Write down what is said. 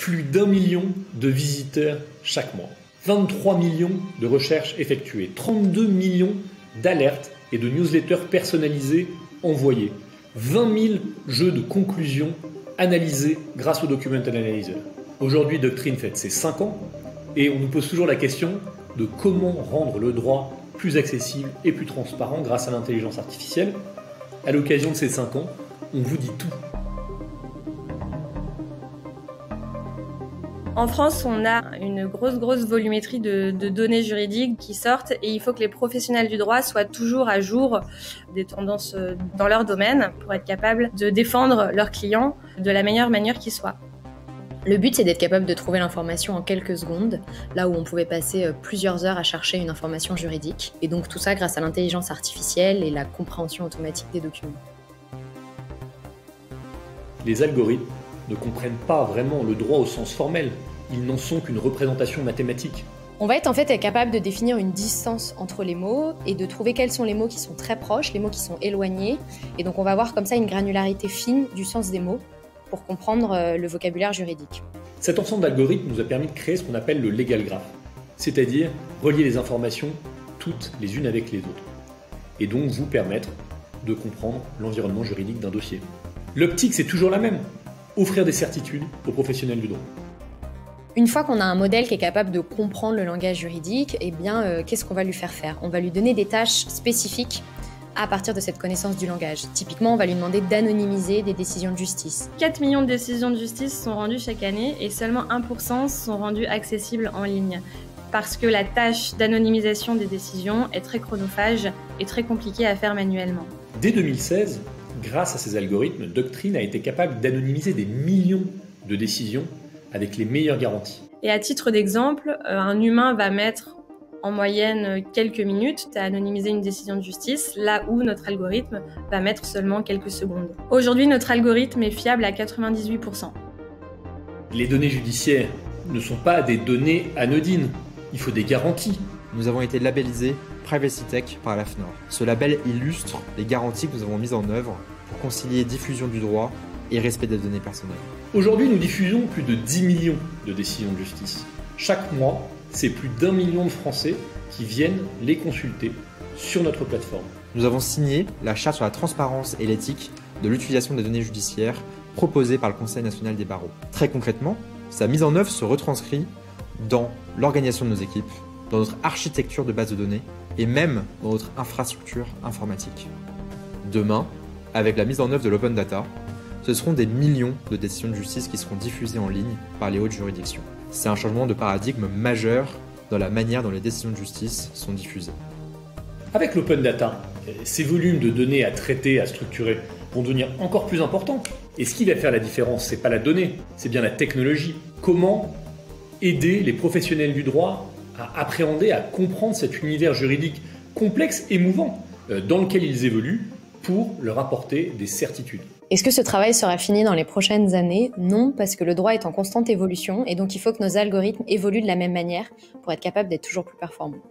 plus d'1 million de visiteurs chaque mois, 23 millions de recherches effectuées, 32 millions d'alertes et de newsletters personnalisés envoyés, 20 000 jeux de conclusion analysés grâce au Document Analyzer. Aujourd'hui, Doctrine fête ses 5 ans et on nous pose toujours la question de comment rendre le droit plus accessible et plus transparent grâce à l'intelligence artificielle. À l'occasion de ces 5 ans, on vous dit tout. En France, on a une grosse volumétrie de données juridiques qui sortent et il faut que les professionnels du droit soient toujours à jour des tendances dans leur domaine pour être capables de défendre leurs clients de la meilleure manière qui soit. Le but, c'est d'être capable de trouver l'information en quelques secondes, là où on pouvait passer plusieurs heures à chercher une information juridique. Et donc tout ça grâce à l'intelligence artificielle et la compréhension automatique des documents. Les algorithmes ne comprennent pas vraiment le droit au sens formel. Ils n'en sont qu'une représentation mathématique. On va être en fait capable de définir une distance entre les mots et de trouver quels sont les mots qui sont très proches, les mots qui sont éloignés. Et donc on va avoir comme ça une granularité fine du sens des mots pour comprendre le vocabulaire juridique. Cet ensemble d'algorithmes nous a permis de créer ce qu'on appelle le legal graph, c'est-à-dire relier les informations toutes les unes avec les autres, et donc vous permettre de comprendre l'environnement juridique d'un dossier. L'optique, c'est toujours la même, offrir des certitudes aux professionnels du droit. Une fois qu'on a un modèle qui est capable de comprendre le langage juridique, eh bien, qu'est-ce qu'on va lui faire faire ? On va lui donner des tâches spécifiques à partir de cette connaissance du langage. Typiquement, on va lui demander d'anonymiser des décisions de justice. 4 millions de décisions de justice sont rendues chaque année et seulement 1% sont rendues accessibles en ligne. Parce que la tâche d'anonymisation des décisions est très chronophage et très compliquée à faire manuellement. Dès 2016, grâce à ces algorithmes, Doctrine a été capable d'anonymiser des millions de décisions avec les meilleures garanties. Et à titre d'exemple, un humain va mettre en moyenne quelques minutes à anonymiser une décision de justice, là où notre algorithme va mettre seulement quelques secondes. Aujourd'hui, notre algorithme est fiable à 98%. Les données judiciaires ne sont pas des données anodines, il faut des garanties. Nous avons été labellisés Privacy Tech par la FNOR. Ce label illustre les garanties que nous avons mises en œuvre pour concilier diffusion du droit et respect des données personnelles. Aujourd'hui, nous diffusons plus de 10 millions de décisions de justice. Chaque mois, c'est plus d'1 million de Français qui viennent les consulter sur notre plateforme. Nous avons signé la charte sur la transparence et l'éthique de l'utilisation des données judiciaires proposée par le Conseil national des barreaux. Très concrètement, sa mise en œuvre se retranscrit dans l'organisation de nos équipes, dans notre architecture de base de données et même dans notre infrastructure informatique. Demain, avec la mise en œuvre de l'open data, ce seront des millions de décisions de justice qui seront diffusées en ligne par les hautes juridictions. C'est un changement de paradigme majeur dans la manière dont les décisions de justice sont diffusées. Avec l'open data, ces volumes de données à traiter, à structurer, vont devenir encore plus importants. Et ce qui va faire la différence, c'est pas la donnée, c'est bien la technologie. Comment aider les professionnels du droit à appréhender, à comprendre cet univers juridique complexe, émouvant, dans lequel ils évoluent, pour leur apporter des certitudes. Est-ce que ce travail sera fini dans les prochaines années ? Non, parce que le droit est en constante évolution et donc il faut que nos algorithmes évoluent de la même manière pour être capables d'être toujours plus performants.